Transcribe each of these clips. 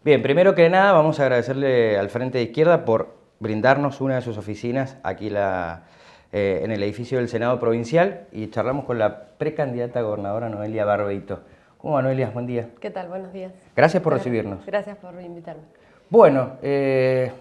Bien, primero que nada vamos a agradecerle al Frente de Izquierda por brindarnos una de sus oficinas aquí en el edificio del Senado Provincial y charlamos con la precandidata a gobernadora Noelia Barbeito. ¿Cómo va, Noelia? Buen día. ¿Qué tal? Buenos días. Gracias por recibirnos. Gracias por invitarme. Bueno, es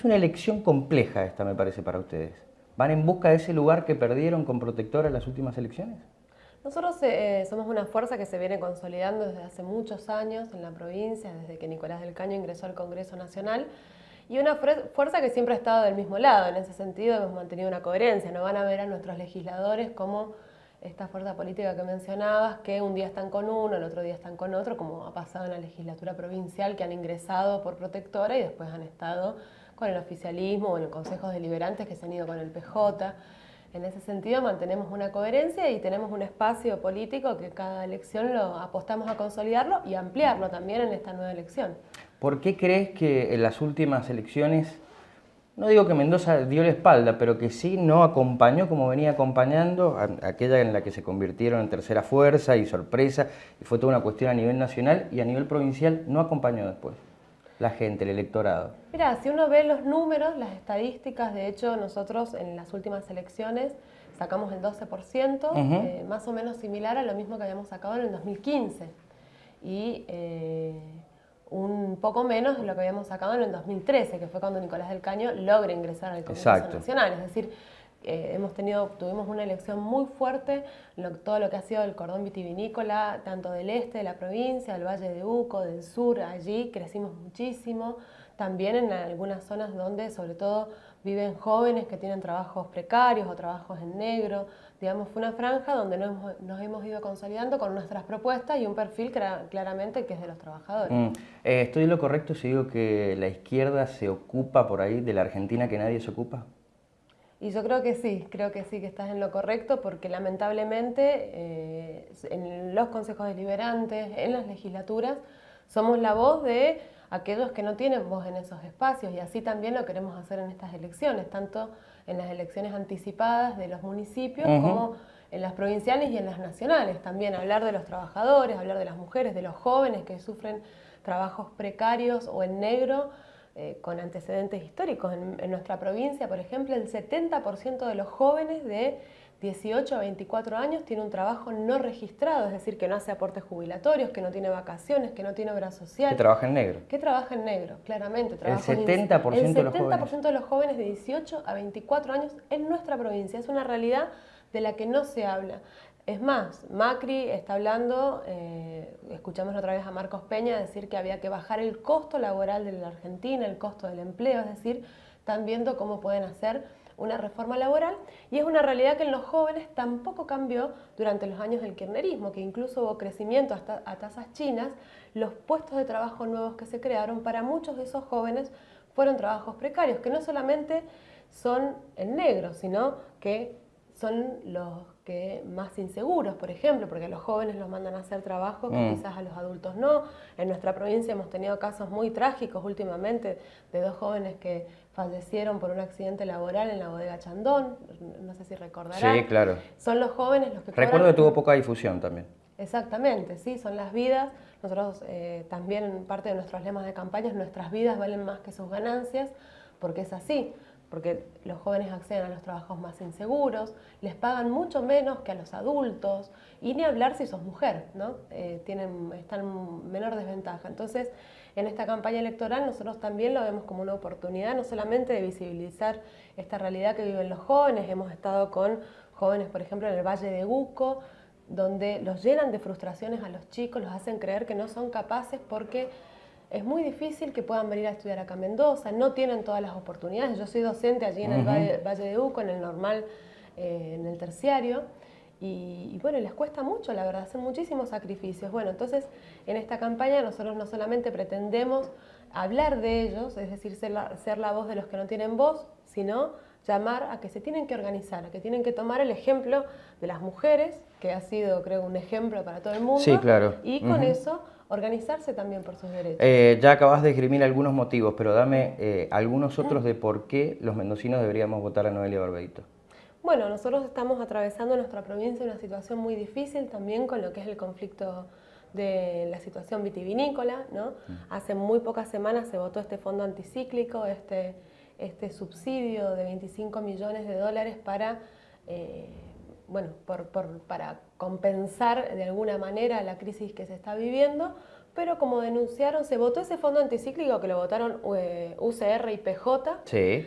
una elección compleja esta, me parece, para ustedes. ¿Van en busca de ese lugar que perdieron con Protectora en las últimas elecciones? Nosotros somos una fuerza que se viene consolidando desde hace muchos años en la provincia, desde que Nicolás del Caño ingresó al Congreso Nacional, y una fuerza que siempre ha estado del mismo lado. En ese sentido hemos mantenido una coherencia. No van a ver a nuestros legisladores como esta fuerza política que mencionabas, que un día están con uno, el otro día están con otro, como ha pasado en la legislatura provincial, que han ingresado por Protectora y después han estado con el oficialismo o en los consejos deliberantes que se han ido con el PJ. En ese sentido mantenemos una coherencia y tenemos un espacio político que cada elección lo apostamos a consolidarlo y ampliarlo también en esta nueva elección. ¿Por qué crees que en las últimas elecciones, no digo que Mendoza dio la espalda, pero que sí no acompañó como venía acompañando aquella en la que se convirtieron en tercera fuerza y sorpresa, y fue toda una cuestión a nivel nacional y a nivel provincial no acompañó después? La gente, el electorado. Mira, si uno ve los números, las estadísticas, de hecho nosotros en las últimas elecciones sacamos el 12%, más o menos similar a lo mismo que habíamos sacado en el 2015 y un poco menos de lo que habíamos sacado en el 2013, que fue cuando Nicolás del Caño logra ingresar al Congreso Nacional. Es decir, tuvimos una elección muy fuerte, todo lo que ha sido el cordón vitivinícola, tanto del este de la provincia, del Valle de Uco, del sur, allí crecimos muchísimo, también en algunas zonas donde sobre todo viven jóvenes que tienen trabajos precarios o trabajos en negro. Digamos, fue una franja donde nos hemos ido consolidando con nuestras propuestas y un perfil claramente que es de los trabajadores. ¿Estoy en lo correcto si digo que la izquierda se ocupa por ahí de la Argentina que nadie se ocupa? Y yo creo que sí que estás en lo correcto, porque lamentablemente en los consejos deliberantes, en las legislaturas, somos la voz de aquellos que no tienen voz en esos espacios, y así también lo queremos hacer en estas elecciones, tanto en las elecciones anticipadas de los municipios como en las provinciales y en las nacionales. También hablar de los trabajadores, hablar de las mujeres, de los jóvenes que sufren trabajos precarios o en negro, con antecedentes históricos. En nuestra provincia, por ejemplo, el 70% de los jóvenes de 18 a 24 años tiene un trabajo no registrado, es decir, que no hace aportes jubilatorios, que no tiene vacaciones, que no tiene obra social. Que trabaja en negro. Que trabaja en negro, claramente. El 70% de los jóvenes. El 70% de los jóvenes de 18 a 24 años en nuestra provincia. Es una realidad de la que no se habla. Es más, Macri está hablando, escuchamos otra vez a Marcos Peña decir que había que bajar el costo laboral de la Argentina, el costo del empleo, es decir, están viendo cómo pueden hacer una reforma laboral, y es una realidad que en los jóvenes tampoco cambió durante los años del kirchnerismo, que incluso hubo crecimiento hasta a tasas chinas. Los puestos de trabajo nuevos que se crearon para muchos de esos jóvenes fueron trabajos precarios, que no solamente son en negro, sino que son los que más inseguros, por ejemplo, porque a los jóvenes los mandan a hacer trabajo que quizás a los adultos no. En nuestra provincia hemos tenido casos muy trágicos últimamente de 2 jóvenes que fallecieron por un accidente laboral en la bodega Chandón, no sé si recordarán. Sí, claro. Son los jóvenes los que Recuerdo que tuvo poca difusión también. Exactamente, sí, son las vidas. Nosotros también, parte de nuestros lemas de campaña es: nuestras vidas valen más que sus ganancias, porque es así. Porque los jóvenes acceden a los trabajos más inseguros, les pagan mucho menos que a los adultos, y ni hablar si sos mujer, ¿no? Están en menor desventaja. Entonces, en esta campaña electoral nosotros también lo vemos como una oportunidad, no solamente de visibilizar esta realidad que viven los jóvenes. Hemos estado con jóvenes, por ejemplo, en el Valle de Uco, donde los llenan de frustraciones a los chicos, los hacen creer que no son capaces porque es muy difícil que puedan venir a estudiar acá a Mendoza, no tienen todas las oportunidades. Yo soy docente allí en el Valle de Uco, en el normal, en el terciario, y bueno, les cuesta mucho, la verdad, hacen muchísimos sacrificios. Bueno, entonces en esta campaña nosotros no solamente pretendemos hablar de ellos, es decir, ser la voz de los que no tienen voz, sino llamar a que se tienen que organizar, a que tienen que tomar el ejemplo de las mujeres, que ha sido, creo, un ejemplo para todo el mundo. Sí, claro. Y con eso organizarse también por sus derechos. Ya acabas de esgrimir algunos motivos, pero dame algunos otros de por qué los mendocinos deberíamos votar a Noelia Barbeito. Bueno, nosotros estamos atravesando en nuestra provincia una situación muy difícil también con lo que es el conflicto de la situación vitivinícola, ¿no? Hace muy pocas semanas se votó este fondo anticíclico, este subsidio de 25 millones de dólares para, bueno, para compensar de alguna manera la crisis que se está viviendo, pero como denunciaron, se votó ese fondo anticíclico que lo votaron UCR y PJ, Sí.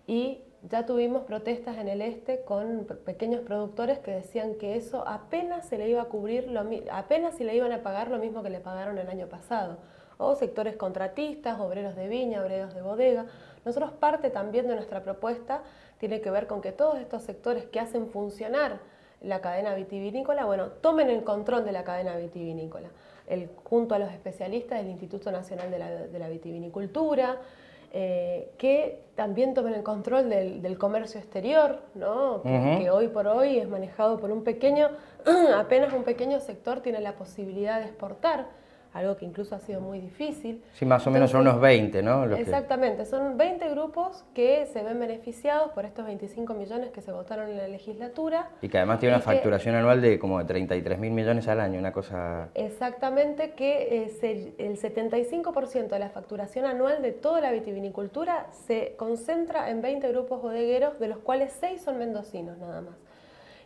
y ya tuvimos protestas en el este con pequeños productores que decían que eso apenas se le iba a cubrir, apenas si le iban a pagar lo mismo que le pagaron el año pasado. O sectores contratistas, obreros de viña, obreros de bodega. Nosotros parte también de nuestra propuesta tiene que ver con que todos estos sectores que hacen funcionar la cadena vitivinícola, bueno, tomen el control de la cadena vitivinícola. Junto a los especialistas del Instituto Nacional de la Vitivinicultura, que también tomen el control del comercio exterior, ¿no? Que hoy por hoy es manejado por apenas un pequeño sector tiene la posibilidad de exportar, algo que incluso ha sido muy difícil. Sí, más o menos son unos 20, ¿no? Exactamente, son 20 grupos que se ven beneficiados por estos 25 millones que se votaron en la legislatura. Y que además tiene una facturación anual de como de 33.000 millones al año, una cosa... Exactamente, que el 75% de la facturación anual de toda la vitivinicultura se concentra en 20 grupos bodegueros, de los cuales 6 son mendocinos nada más.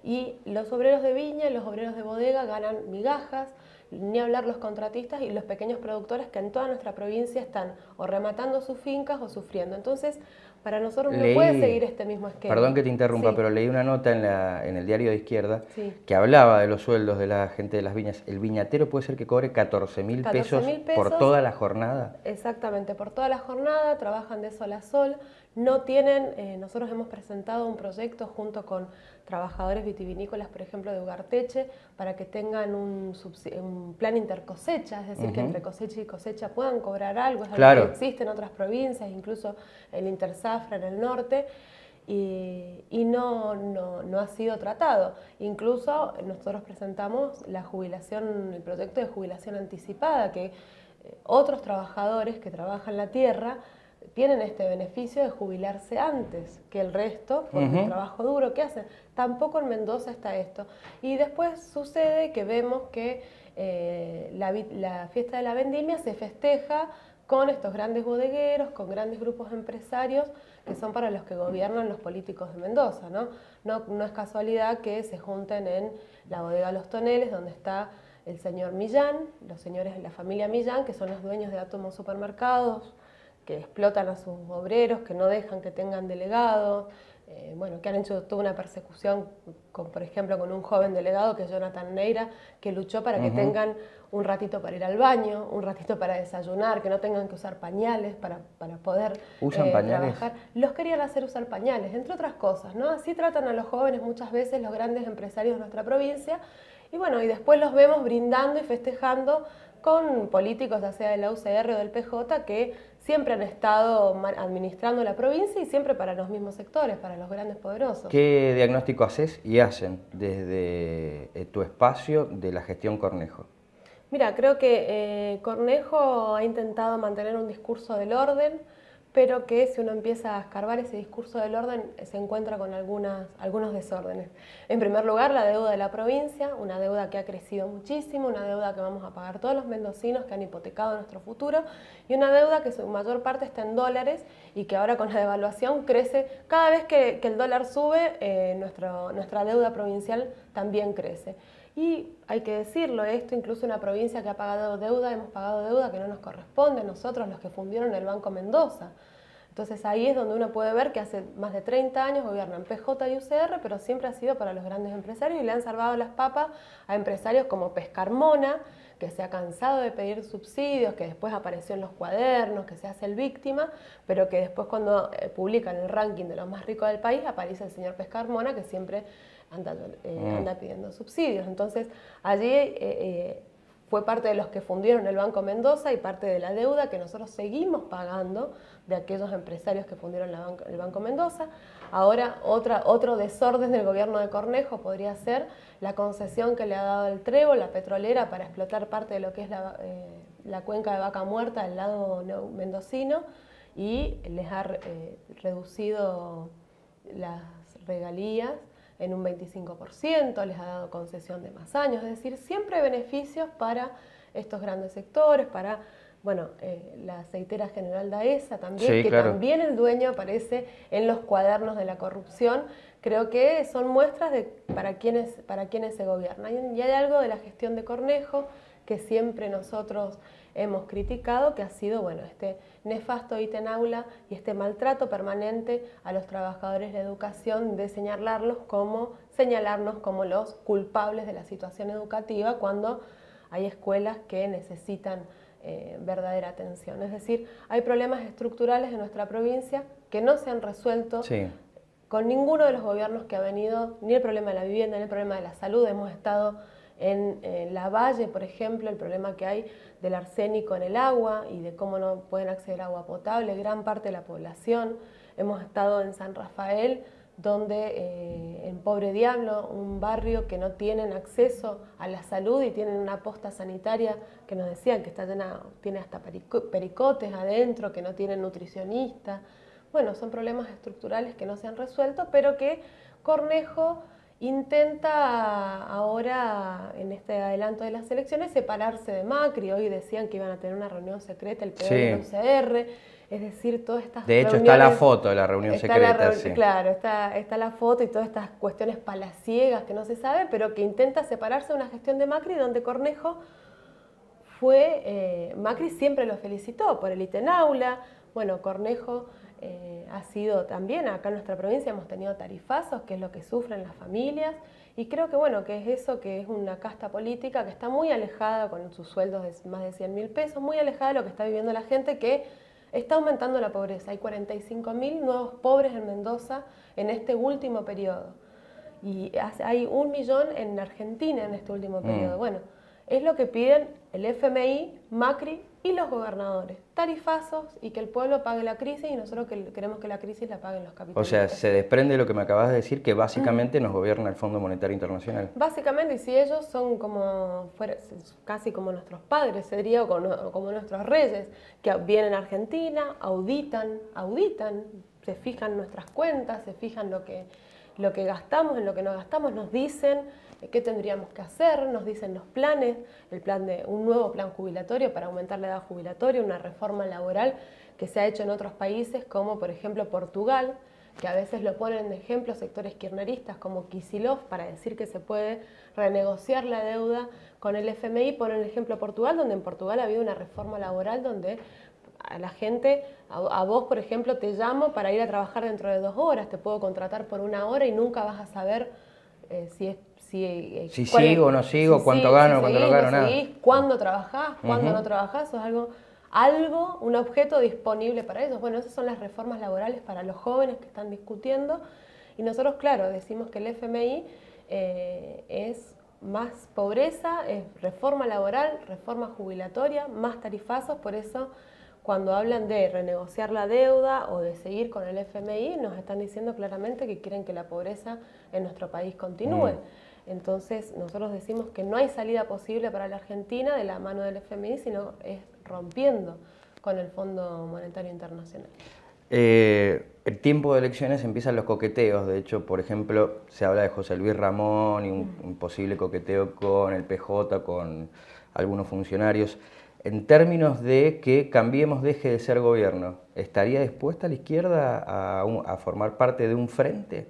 Y los obreros de viña y los obreros de bodega ganan migajas, ni hablar los contratistas y los pequeños productores que en toda nuestra provincia están o rematando sus fincas o sufriendo. Entonces, para nosotros no puede seguir este mismo esquema. Perdón que te interrumpa, sí. Pero leí una nota en el diario de Izquierda sí. que hablaba de los sueldos de la gente de las viñas. El viñatero puede ser que cobre 14.000 pesos por toda la jornada. Exactamente, por toda la jornada, trabajan de sol a sol. No tienen, nosotros hemos presentado un proyecto junto con trabajadores vitivinícolas, por ejemplo, de Ugarteche, para que tengan un plan intercosecha, es decir, que entre cosecha y cosecha puedan cobrar algo, es algo que existe en otras provincias, incluso el Intersafra en el norte, y no ha sido tratado. Incluso nosotros presentamos el proyecto de jubilación anticipada, que otros trabajadores que trabajan la tierra tienen este beneficio de jubilarse antes que el resto por el trabajo duro que hacen. Tampoco en Mendoza está esto. Y después sucede que vemos que la fiesta de la vendimia se festeja con estos grandes bodegueros, con grandes grupos empresarios que son para los que gobiernan los políticos de Mendoza, ¿no? No es casualidad que se junten en la bodega Los Toneles, donde está el señor Millán, los señores de la familia Millán, que son los dueños de Átomo Supermercados, que explotan a sus obreros, que no dejan que tengan delegados, que han hecho toda una persecución, por ejemplo, con un joven delegado que es Jonathan Neira, que luchó para que tengan un ratito para ir al baño, un ratito para desayunar, que no tengan que usar pañales para poder trabajar. Los querían hacer usar pañales, entre otras cosas, ¿no? Así tratan a los jóvenes muchas veces los grandes empresarios de nuestra provincia, y después los vemos brindando y festejando con políticos, ya sea de la UCR o del PJ, que siempre han estado administrando la provincia y siempre para los mismos sectores, para los grandes poderosos. ¿Qué diagnóstico haces y hacen desde tu espacio de la gestión Cornejo? Mira, creo que Cornejo ha intentado mantener un discurso del orden, pero que si uno empieza a escarbar ese discurso del orden se encuentra con algunos desórdenes. En primer lugar, la deuda de la provincia, una deuda que ha crecido muchísimo, una deuda que vamos a pagar todos los mendocinos que han hipotecado nuestro futuro, y una deuda que su mayor parte está en dólares y que ahora con la devaluación crece. Cada vez que el dólar sube, nuestra deuda provincial también crece. Y hay que decirlo, esto incluso una provincia que ha pagado deuda, hemos pagado deuda que no nos corresponde a nosotros, los que fundieron el Banco Mendoza. Entonces ahí es donde uno puede ver que hace más de 30 años gobiernan PJ y UCR, pero siempre ha sido para los grandes empresarios y le han salvado las papas a empresarios como Pescarmona, que se ha cansado de pedir subsidios, que después apareció en los cuadernos, que se hace el víctima, pero que después cuando publican el ranking de los más ricos del país aparece el señor Pescarmona, que siempre anda pidiendo subsidios. Entonces allí fue parte de los que fundieron el Banco Mendoza y parte de la deuda que nosotros seguimos pagando de aquellos empresarios que fundieron el Banco Mendoza. Ahora otro desorden del gobierno de Cornejo podría ser la concesión que le ha dado el Trébol, la petrolera, para explotar parte de lo que es la cuenca de Vaca Muerta del lado mendocino, y les ha reducido las regalías en un 25%, les ha dado concesión de más años, es decir, siempre hay beneficios para estos grandes sectores, para bueno, la aceitera General Daesa también, Sí, que claro. también el dueño aparece en los cuadernos de la corrupción. Creo que son muestras de para quiénes se gobierna. Y hay algo de la gestión de Cornejo que siempre nosotros hemos criticado, que ha sido bueno, este nefasto ítem aula y este maltrato permanente a los trabajadores de educación de señalarnos como los culpables de la situación educativa cuando hay escuelas que necesitan verdadera atención. Es decir, hay problemas estructurales en nuestra provincia que no se han resuelto con ninguno de los gobiernos que ha venido, ni el problema de la vivienda, ni el problema de la salud. Hemos estado en La Valle, por ejemplo, el problema que hay del arsénico en el agua y de cómo no pueden acceder a agua potable gran parte de la población. Hemos estado en San Rafael, donde en Pobre Diablo, un barrio que no tienen acceso a la salud y tienen una posta sanitaria que nos decían que está llena, tiene hasta pericotes adentro, que no tienen nutricionista. Bueno, son problemas estructurales que no se han resuelto, pero que Cornejo intenta ahora, en este adelanto de las elecciones, separarse de Macri. Hoy decían que iban a tener una reunión secreta, el PDI y el UCR. Es decir, todas estas De hecho, reuniones, está la foto de la reunión secreta. Sí. Claro, está la foto y todas estas cuestiones palaciegas que no se sabe, pero que intenta separarse de una gestión de Macri donde Cornejo Macri siempre lo felicitó por el ítem aula. Bueno, Cornejo ha sido también, acá en nuestra provincia hemos tenido tarifazos, que es lo que sufren las familias, y creo que bueno, que es eso, que es una casta política que está muy alejada con sus sueldos de más de 100.000 pesos, muy alejada de lo que está viviendo la gente, que está aumentando la pobreza. Hay 45.000 nuevos pobres en Mendoza en este último periodo. Y hay 1 millón en Argentina en este último periodo. Bueno, es lo que piden el FMI, Macri y los gobernadores. Tarifazos y que el pueblo pague la crisis, y nosotros queremos que la crisis la paguen los capitalistas. O sea, se desprende de lo que me acabas de decir, que básicamente nos gobierna el Fondo Monetario Internacional. Básicamente, y si ellos son casi como nuestros padres, se diría, o como nuestros reyes, que vienen a Argentina, auditan, se fijan nuestras cuentas, se fijan lo que gastamos, en lo que no gastamos, nos dicen qué tendríamos que hacer, nos dicen los planes, un nuevo plan jubilatorio para aumentar la edad jubilatoria, una reforma laboral que se ha hecho en otros países como por ejemplo Portugal, que a veces lo ponen de ejemplo sectores kirchneristas como Kicillof para decir que se puede renegociar la deuda con el FMI. Ponen el ejemplo Portugal, donde en Portugal ha habido una reforma laboral donde a la gente, a vos por ejemplo te llamo para ir a trabajar dentro de 2 horas, te puedo contratar por 1 hora y nunca vas a saber si sigo o no sigo, cuánto gano, cuánto no gano, nada. Cuándo trabajás, cuándo no trabajás, eso es algo, un objeto disponible para ellos. Bueno, esas son las reformas laborales para los jóvenes que están discutiendo, y nosotros, claro, decimos que el FMI es más pobreza, es reforma laboral, reforma jubilatoria, más tarifazos. Por eso cuando hablan de renegociar la deuda o de seguir con el FMI, nos están diciendo claramente que quieren que la pobreza en nuestro país continúe. Entonces nosotros decimos que no hay salida posible para la Argentina de la mano del FMI, sino es rompiendo con el Fondo Monetario Internacional. El tiempo de elecciones empiezan los coqueteos. De hecho, por ejemplo, se habla de José Luis Ramón y un posible coqueteo con el PJ, con algunos funcionarios. En términos de que Cambiemos deje de ser gobierno, ¿estaría dispuesta la izquierda a formar parte de un frente?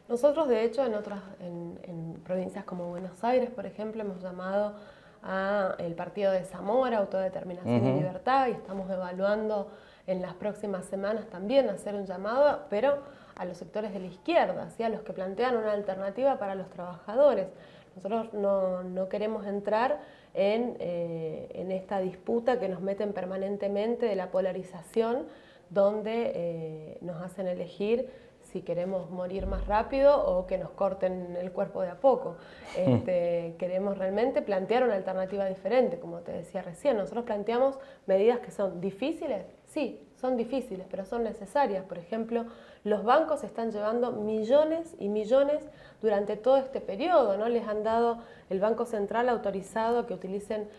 Nosotros, de hecho, en provincias como Buenos Aires, por ejemplo, hemos llamado al partido de Zamora, Autodeterminación y Libertad, y estamos evaluando en las próximas semanas también hacer un llamado, pero a los sectores de la izquierda, ¿sí? A los que plantean una alternativa para los trabajadores. Nosotros no queremos entrar en esta disputa que nos meten permanentemente de la polarización, donde nos hacen elegir si queremos morir más rápido o que nos corten el cuerpo de a poco. Queremos realmente plantear una alternativa diferente, como te decía recién. Nosotros planteamos medidas que son difíciles, sí, son difíciles, pero son necesarias. Por ejemplo, los bancos están llevando millones y millones durante todo este periodo, ¿no? Les han dado, el Banco Central ha autorizado que utilicen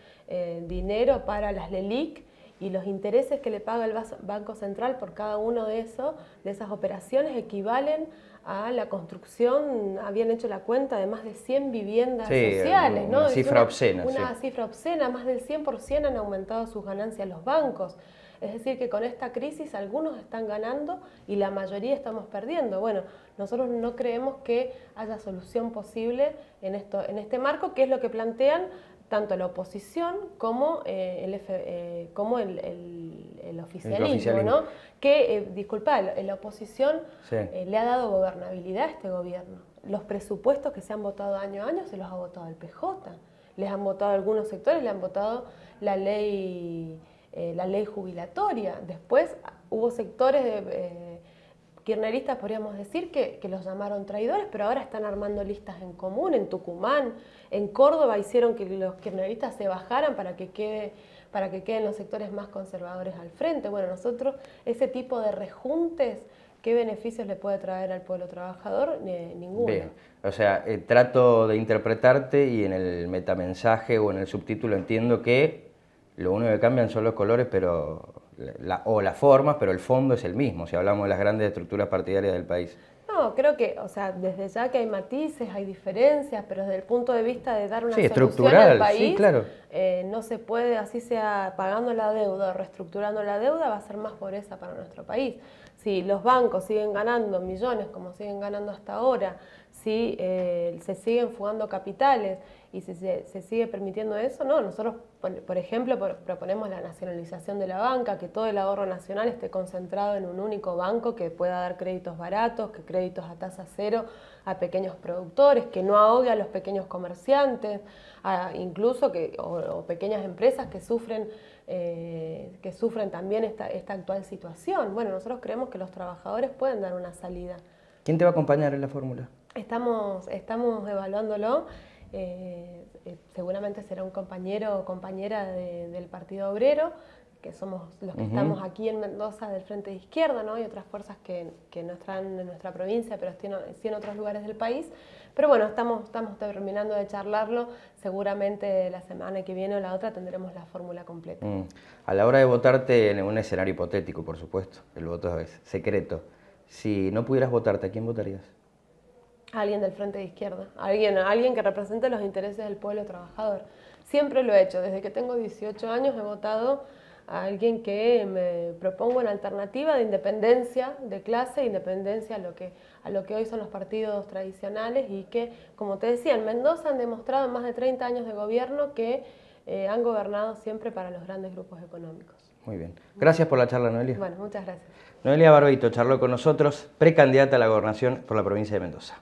dinero para las LELIQ, y los intereses que le paga el Banco Central por cada uno de esas operaciones equivalen a la construcción, habían hecho la cuenta de más de 100 viviendas Sí, sociales, ¿no? una Es cifra obscena. Una Sí. cifra obscena, más del 100% han aumentado sus ganancias los bancos. Es decir, que con esta crisis algunos están ganando y la mayoría estamos perdiendo. Bueno, nosotros no creemos que haya solución posible en este marco, que es lo que plantean tanto la oposición como, el oficialismo, ¿no? Que, disculpa, la oposición Sí. le ha dado gobernabilidad a este gobierno. Los presupuestos que se han votado año a año se los ha votado el PJ. Les han votado algunos sectores, le han votado la ley jubilatoria. Después hubo sectores kirchneristas, podríamos decir, que los llamaron traidores, pero ahora están armando listas en común, en Tucumán, en Córdoba hicieron que los kirchneristas se bajaran para que queden los sectores más conservadores al frente. Bueno, nosotros, ese tipo de rejuntes, ¿qué beneficios le puede traer al pueblo trabajador? Ninguno. Bien. O sea, trato de interpretarte y en el metamensaje o en el subtítulo entiendo que lo único que cambian son los colores, pero o las formas, pero el fondo es el mismo, si hablamos de las grandes estructuras partidarias del país. No, creo que, o sea, desde ya que hay matices, hay diferencias, pero desde el punto de vista de dar una Sí, solución estructural, al país, sí, claro. No se puede, así sea pagando la deuda o reestructurando la deuda, va a ser más pobreza para nuestro país. Si los bancos siguen ganando millones como siguen ganando hasta ahora, si se siguen fugando capitales y si se sigue permitiendo eso, no, nosotros, por ejemplo, proponemos la nacionalización de la banca, que todo el ahorro nacional esté concentrado en un único banco que pueda dar créditos baratos, que créditos a tasa cero a pequeños productores, que no ahogue a los pequeños comerciantes, incluso o pequeñas empresas que sufren también esta actual situación. Bueno, nosotros creemos que los trabajadores pueden dar una salida. ¿Quién te va a acompañar en la fórmula? Estamos evaluándolo. Seguramente será un compañero o compañera del Partido Obrero, que somos los que estamos aquí en Mendoza del Frente de Izquierda, ¿no? Hay otras fuerzas que no están en nuestra provincia, pero sí en otros lugares del país. Pero bueno, estamos terminando de charlarlo. Seguramente la semana que viene o la otra tendremos la fórmula completa. A la hora de votarte, en un escenario hipotético, por supuesto, el voto es secreto. Si no pudieras votarte, ¿a quién votarías? Alguien del Frente de Izquierda, alguien que represente los intereses del pueblo trabajador. Siempre lo he hecho, desde que tengo 18 años he votado a alguien que me proponga una alternativa de independencia de clase, independencia a lo que hoy son los partidos tradicionales y que, como te decía, en Mendoza han demostrado en más de 30 años de gobierno que han gobernado siempre para los grandes grupos económicos. Muy bien. Gracias por la charla, Noelia. Bueno, muchas gracias. Noelia Barbeito charló con nosotros, precandidata a la gobernación por la provincia de Mendoza.